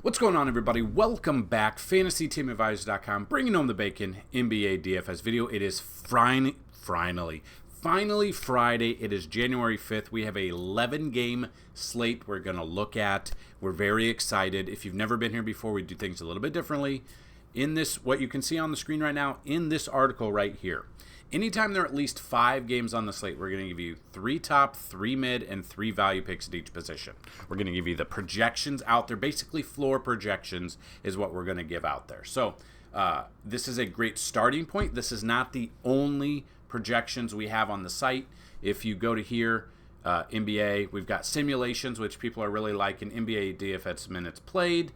What's going on, everybody? Welcome back. FantasyTeamAdvisors.com, bringing home the bacon NBA DFS video. It is finally Friday. It is January 5th. We have a 11-game slate we're going to look at. We're very excited. If you've never been here before, we do things a little bit differently. In this, what you can see on the screen right now, in this article right here, anytime there are at least 5 games on the slate, we're going to give you 3 top, 3 mid, and 3 value picks at each position. We're going to give you the projections out there. Basically, floor projections is what we're going to give out there. So this is a great starting point. This is not the only projections we have on the site. If you go to here, NBA, we've got simulations, which people are really liking. NBA DFS minutes played.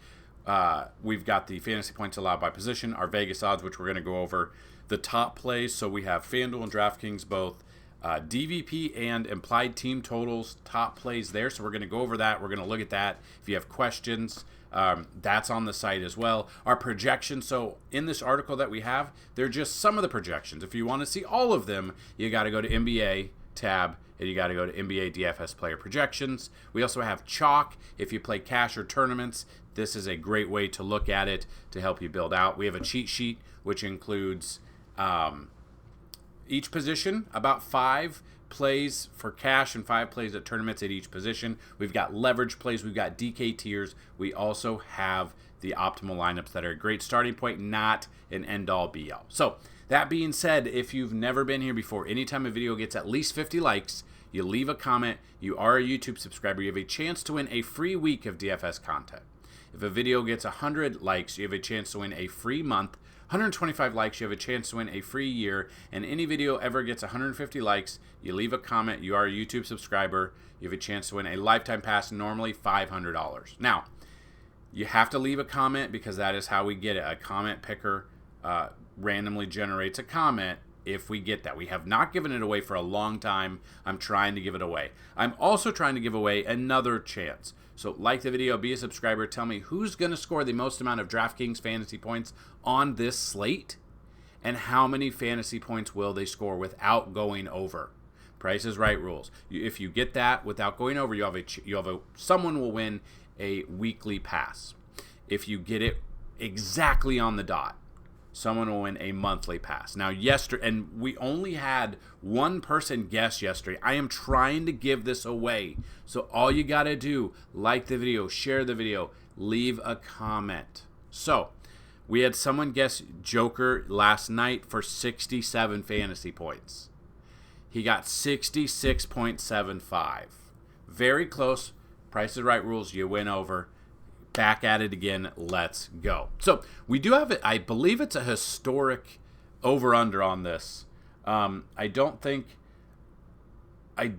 We've got the fantasy points allowed by position, our Vegas odds, which we're going to go over. The top plays, so we have Fanduel and DraftKings, both DVP and implied team totals, top plays there. So we're going to go over that. We're going to look at that. If you have questions, that's on the site as well. Our projections, so in this article that we have, they're just some of the projections. If you want to see all of them, you got to go to NBA tab, and you got to go to NBA DFS player projections. We also have chalk. If you play cash or tournaments, this is a great way to look at it to help you build out. We have a cheat sheet, which includes each position, about 5 plays for cash and 5 plays at tournaments at each position. We've got leverage plays. We've got DK tiers. We also have the optimal lineups that are a great starting point, not an end-all be-all. So that being said, if you've never been here before, anytime a video gets at least 50 likes, you leave a comment, you are a YouTube subscriber, you have a chance to win a free week of DFS content. If a video gets 100 likes, you have a chance to win a free month. 125 likes, you have a chance to win a free year. And any video ever gets 150 likes, you leave a comment, you are a YouTube subscriber, you have a chance to win a lifetime pass, normally $500. Now, you have to leave a comment because that is how we get it. A comment picker randomly generates a comment if we get that. We have not given it away for a long time. I'm trying to give it away. I'm also trying to give away another chance. So like the video, be a subscriber, tell me who's going to score the most amount of DraftKings fantasy points on this slate, and how many fantasy points will they score without going over. Price is Right rules. If you get that without going over, someone will win a weekly pass. If you get it exactly on the dot, someone will win a monthly pass. Now, yesterday, and we only had one person guess yesterday. I am trying to give this away. So all you got to do, like the video, share the video, leave a comment. So we had someone guess Joker last night for 67 fantasy points. He got 66.75. Very close. Price is Right rules. You win over. Back at it again. Let's go. So we do have it. I believe it's a historic over-under on this. I don't think I've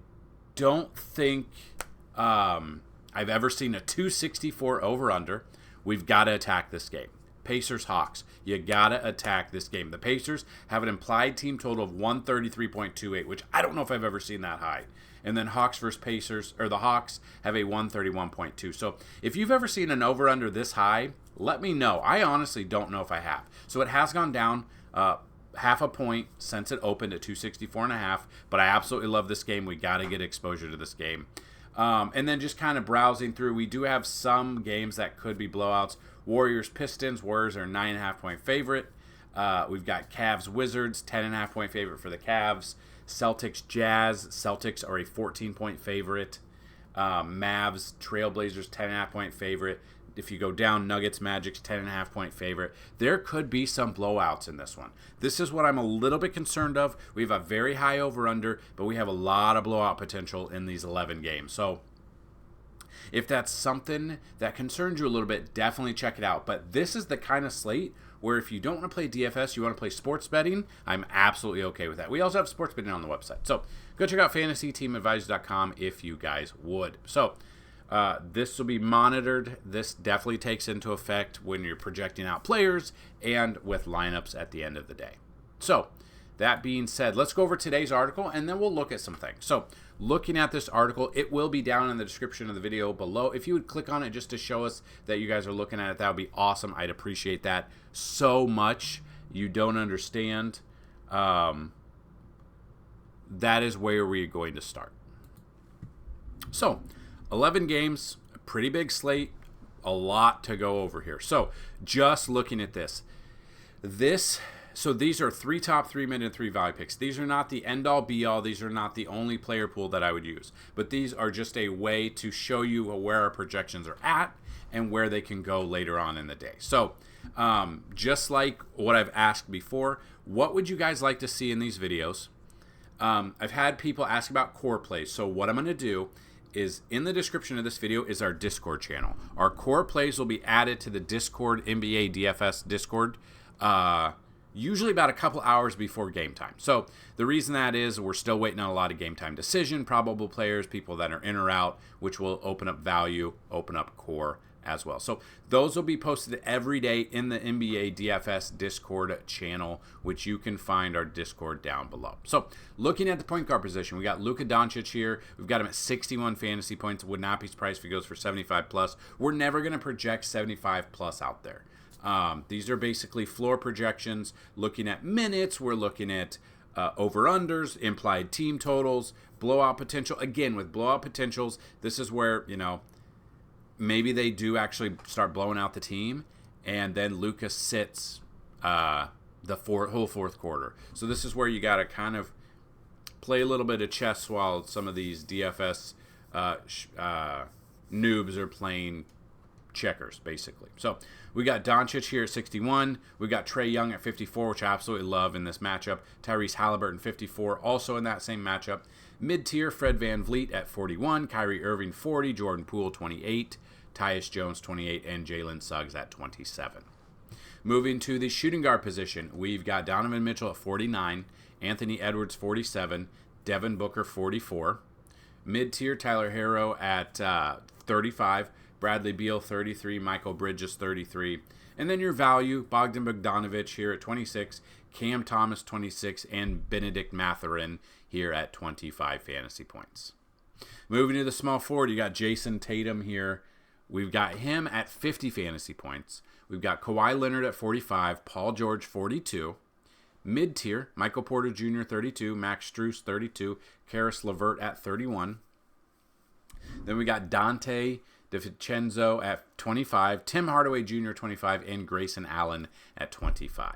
ever seen a 264 over-under. We've got to attack this game. Pacers Hawks. You got to attack this game. The Pacers have an implied team total of 133.28, which I don't know if I've ever seen that high. And then Hawks versus Pacers, or the Hawks have a 131.2. So if you've ever seen an over-under this high, let me know. I honestly don't know if I have. So it has gone down half a point since it opened at 264.5. But I absolutely love this game. We got to get exposure to this game. And then just kind of browsing through, we do have some games that could be blowouts. Warriors Pistons. Warriors are a 9.5 point favorite. We've got Cavs Wizards, 10.5 point favorite for the Cavs. Celtics Jazz. Celtics are a 14 point favorite. Mavs Trailblazers, 10.5 point favorite. If you go down, Nuggets Magic's 10.5 point favorite. There could be some blowouts in this one. This is what I'm a little bit concerned of. We have a very high over-under, but we have a lot of blowout potential in these 11 games. So if that's something that concerns you a little bit, definitely check it out. But this is the kind of slate where if you don't want to play DFS, you want to play sports betting, I'm absolutely okay with that. We also have sports betting on the website. So go check out FantasyTeamAdvisors.com if you guys would. So this will be monitored. This definitely takes into effect when you're projecting out players and with lineups at the end of the day. So that being said, let's go over today's article, and then we'll look at some things. So looking at this article, it will be down in the description of the video below. If you would click on it just to show us that you guys are looking at it, that would be awesome. I'd appreciate that so much. You don't understand. That is where we're going to start. So 11 games, a pretty big slate. a lot to go over here. So just looking at this, so these are 3 top, 3 mid, and 3 value picks. These are not the end all be all. These are not the only player pool that I would use. But these are just a way to show you where our projections are at and where they can go later on in the day. So just like what I've asked before, what would you guys like to see in these videos? I've had people ask about core plays. So what I'm going to do is in the description of this video is our Discord channel. Our core plays will be added to the Discord NBA DFS Discord usually about a couple hours before game time. So the reason that is we're still waiting on a lot of game time decision, probable players, people that are in or out, which will open up value, open up core as well. So those will be posted every day in the NBA DFS Discord channel, which you can find our Discord down below. So looking at the point guard position, we got Luka Doncic here. We've got him at 61 fantasy points. Would not be surprised if he goes for 75 plus. We're never going to project 75 plus out there. These are basically floor projections. Looking at minutes, we're looking at over-unders, implied team totals, blowout potential. Again, with blowout potentials, this is where, maybe they do actually start blowing out the team, and then Luka sits the whole fourth quarter. So this is where you got to kind of play a little bit of chess while some of these DFS noobs are playing checkers, basically. So we got Doncic here at 61. We got Trae Young at 54, which I absolutely love in this matchup. Tyrese Halliburton 54, also in that same matchup. Mid-tier, Fred VanVleet at 41. Kyrie Irving 40. Jordan Poole 28. Tyus Jones 28. And Jalen Suggs at 27. Moving to the shooting guard position, we've got Donovan Mitchell at 49. Anthony Edwards 47. Devin Booker 44. Mid-tier, Tyler Herro at 35. Bradley Beal, 33. Michael Bridges, 33. And then your value, Bogdan Bogdanovic here at 26. Cam Thomas, 26. And Benedict Mathurin here at 25 fantasy points. Moving to the small forward, you got Jason Tatum here. We've got him at 50 fantasy points. We've got Kawhi Leonard at 45. Paul George, 42. Mid-tier, Michael Porter Jr., 32. Max Strus, 32. Karis LeVert at 31. Then we got Dante DiVincenzo at 25, Tim Hardaway Jr. 25, and Grayson Allen at 25.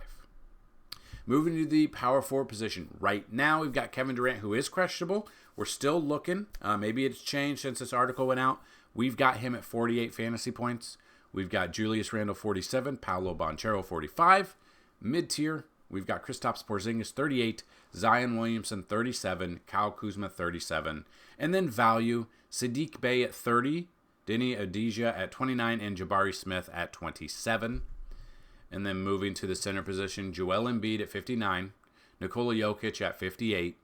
Moving to the power forward position. Right now, we've got Kevin Durant, who is questionable. We're still looking. Maybe it's changed since this article went out. We've got him at 48 fantasy points. We've got Julius Randle, 47, Paolo Banchero, 45. Mid-tier, we've got Kristaps Porzingis, 38, Zion Williamson, 37, Kyle Kuzma, 37. And then value, Sadiq Bey at 30, Denny Adija at 29, and Jabari Smith at 27. And then moving to the center position, Joel Embiid at 59, Nikola Jokic at 58,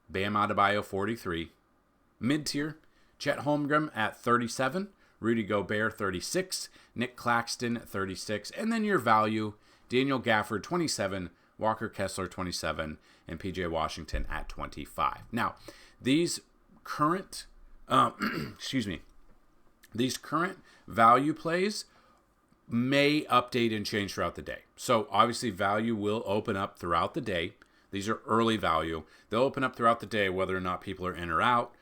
Bam Adebayo 43. Mid-tier, Chet Holmgren at 37, Rudy Gobert 36, Nick Claxton 36, and then your value, Daniel Gafford 27, Walker Kessler 27, and PJ Washington at 25. Now, these current these current value plays may update and change throughout the day. So obviously value will open up throughout the day. These are early value. They'll open up throughout the day whether or not people are in or out.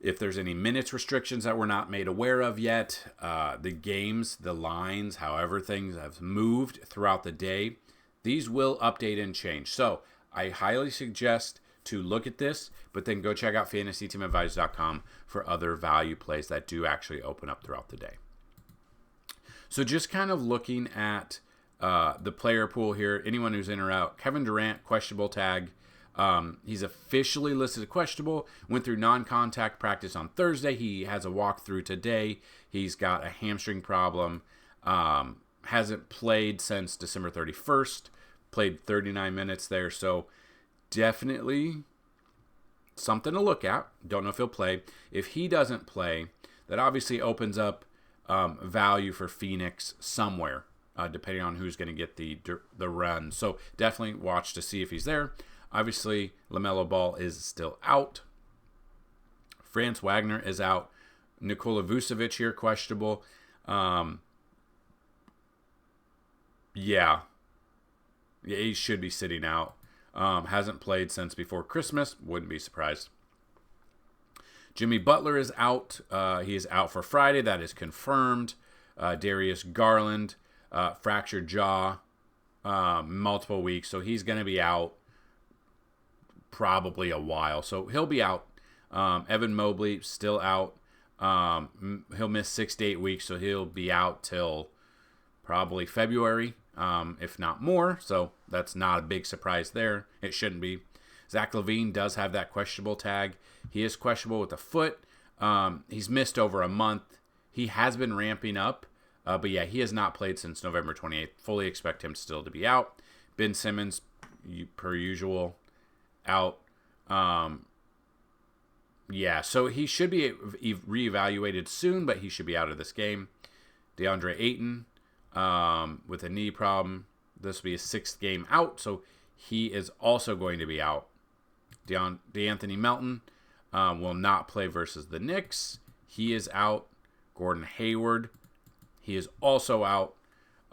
If there's any minutes restrictions that we're not made aware of yet, the games, the lines, however things have moved throughout the day, these will update and change. So I highly suggest to look at this, but then go check out FantasyTeamAdvisors.com for other value plays that do actually open up throughout the day. So just kind of looking at the player pool here, anyone who's in or out. Kevin Durant, questionable tag. He's officially listed as questionable. Went through non-contact practice on Thursday. He has a walkthrough today. He's got a hamstring problem. Hasn't played since December 31st. Played 39 minutes there. So definitely something to look at. Don't know if he'll play. If he doesn't play, that obviously opens up value for Phoenix somewhere, depending on who's going to get the run. So definitely watch to see if he's there. Obviously, LaMelo Ball is still out. Franz Wagner is out. Nikola Vucevic here, questionable. Yeah, he should be sitting out. Hasn't played since before Christmas. Wouldn't be surprised. Jimmy Butler is out. He is out for Friday. That is confirmed. Darius Garland, fractured jaw, multiple weeks. So he's going to be out probably a while. So he'll be out. Evan Mobley still out. He'll miss 6 to 8 weeks. So he'll be out till probably February, if not more. So that's not a big surprise there. It shouldn't be. Zach LaVine does have that questionable tag. He is questionable with the foot. He's missed over a month. He has been ramping up. But yeah, he has not played since November 28th. Fully expect him still to be out. Ben Simmons, per usual, out. Yeah, so he should be reevaluated soon, but he should be out of this game. DeAndre Ayton with a knee problem. This will be his 6th game out, so he is also going to be out. DeAnthony Melton will not play versus the Knicks. He is out. Gordon Hayward, he is also out.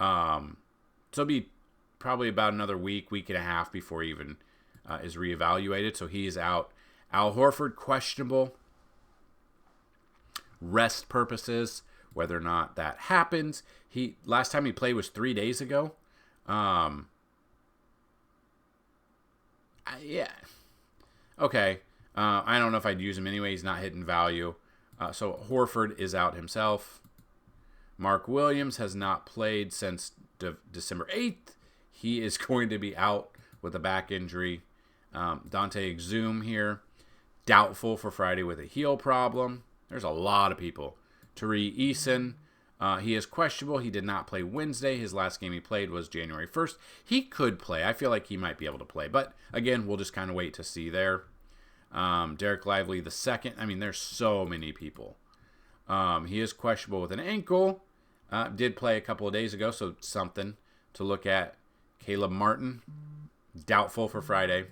So it'll be probably about another week and a half before he even is reevaluated. So he is out. Al Horford, questionable. Rest purposes, whether or not that happens. Last time he played was 3 days ago. Yeah. Okay. I don't know if I'd use him anyway. He's not hitting value. So Horford is out himself. Mark Williams has not played since December 8th. He is going to be out with a back injury. Dante Exum here, doubtful for Friday with a heel problem. There's a lot of people. Tari Eason, he is questionable. He did not play Wednesday. His last game he played was January 1st. He could play. I feel like he might be able to play. But, again, we'll just kind of wait to see there. Derek Lively the second. I mean, there's so many people. He is questionable with an ankle. Did play a couple of days ago, so something to look at. Caleb Martin, doubtful for Friday.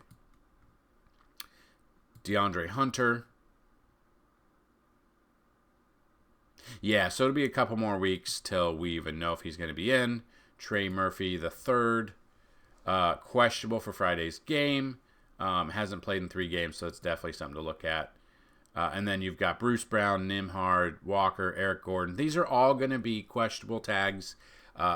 DeAndre Hunter. Yeah, so it'll be a couple more weeks till we even know if he's going to be in. Trey Murphy the third, questionable for Friday's game. Hasn't played in 3 games, so it's definitely something to look at. And then you've got Bruce Brown, Nimhard, Walker, Eric Gordon. These are all going to be questionable tags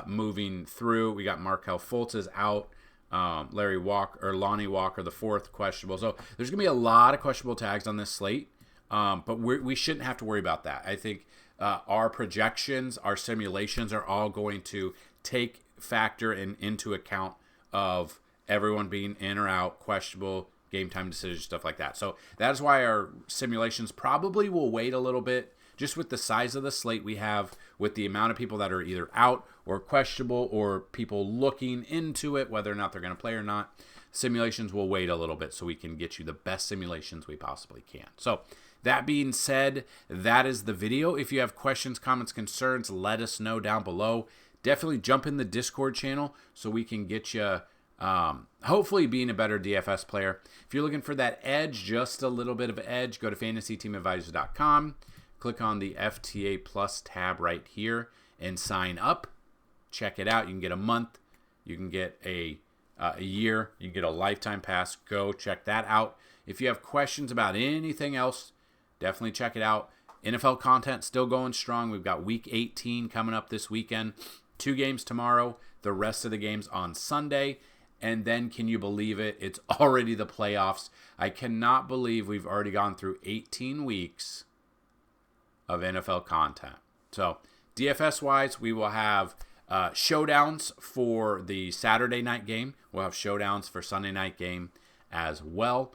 moving through. We got Markelle Fultz is out. Lonnie Walker, the fourth, questionable. So there's going to be a lot of questionable tags on this slate, but we shouldn't have to worry about that. I think our projections, our simulations are all going to take factor into account of everyone being in or out, questionable, game time decisions, stuff like that. So that is why our simulations probably will wait a little bit, just with the size of the slate we have, with the amount of people that are either out or questionable or people looking into it, whether or not they're going to play or not. Simulations will wait a little bit so we can get you the best simulations we possibly can. So that being said, that is the video. If you have questions, comments, concerns, let us know down below. Definitely jump in the Discord channel so we can get you hopefully being a better DFS player. If you're looking for that edge, just a little bit of edge, go to FantasyTeamAdvisors.com. Click on the FTA Plus tab right here and sign up. Check it out. You can get a month. You can get a year. You can get a lifetime pass. Go check that out. If you have questions about anything else, definitely check it out. NFL content still going strong. We've got Week 18 coming up this weekend. 2 games tomorrow. The rest of the games on Sunday. And then, can you believe it? It's already the playoffs. I cannot believe we've already gone through 18 weeks of NFL content. So, DFS-wise, we will have showdowns for the Saturday night game. We'll have showdowns for Sunday night game as well.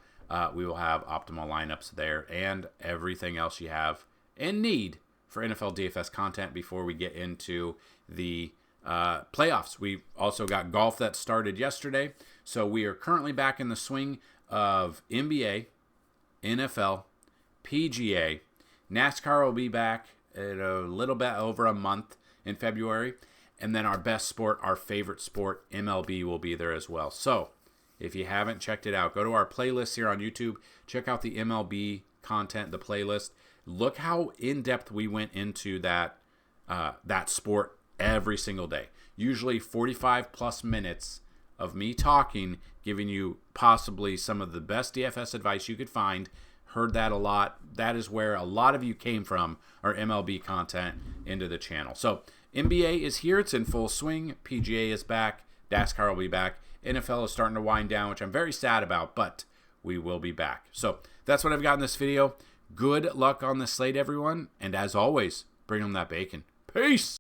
We will have optimal lineups there and everything else you have and need for NFL DFS content before we get into the playoffs. We've also got golf that started yesterday. So we are currently back in the swing of NBA, NFL, PGA. NASCAR will be back in a little bit over a month in February. And then our best sport, our favorite sport, MLB, will be there as well. So if you haven't checked it out, go to our playlist here on YouTube. Check out the MLB content, the playlist. Look how in-depth we went into that sport every single day. Usually 45 plus minutes of me talking, giving you possibly some of the best DFS advice you could find. Heard that a lot. That is where a lot of you came from, our MLB content into the channel. So NBA is here. It's in full swing. PGA is back. NASCAR will be back. NFL is starting to wind down, which I'm very sad about, but we will be back. So that's what I've got in this video. Good luck on the slate, everyone. And as always, bring them that bacon. Peace.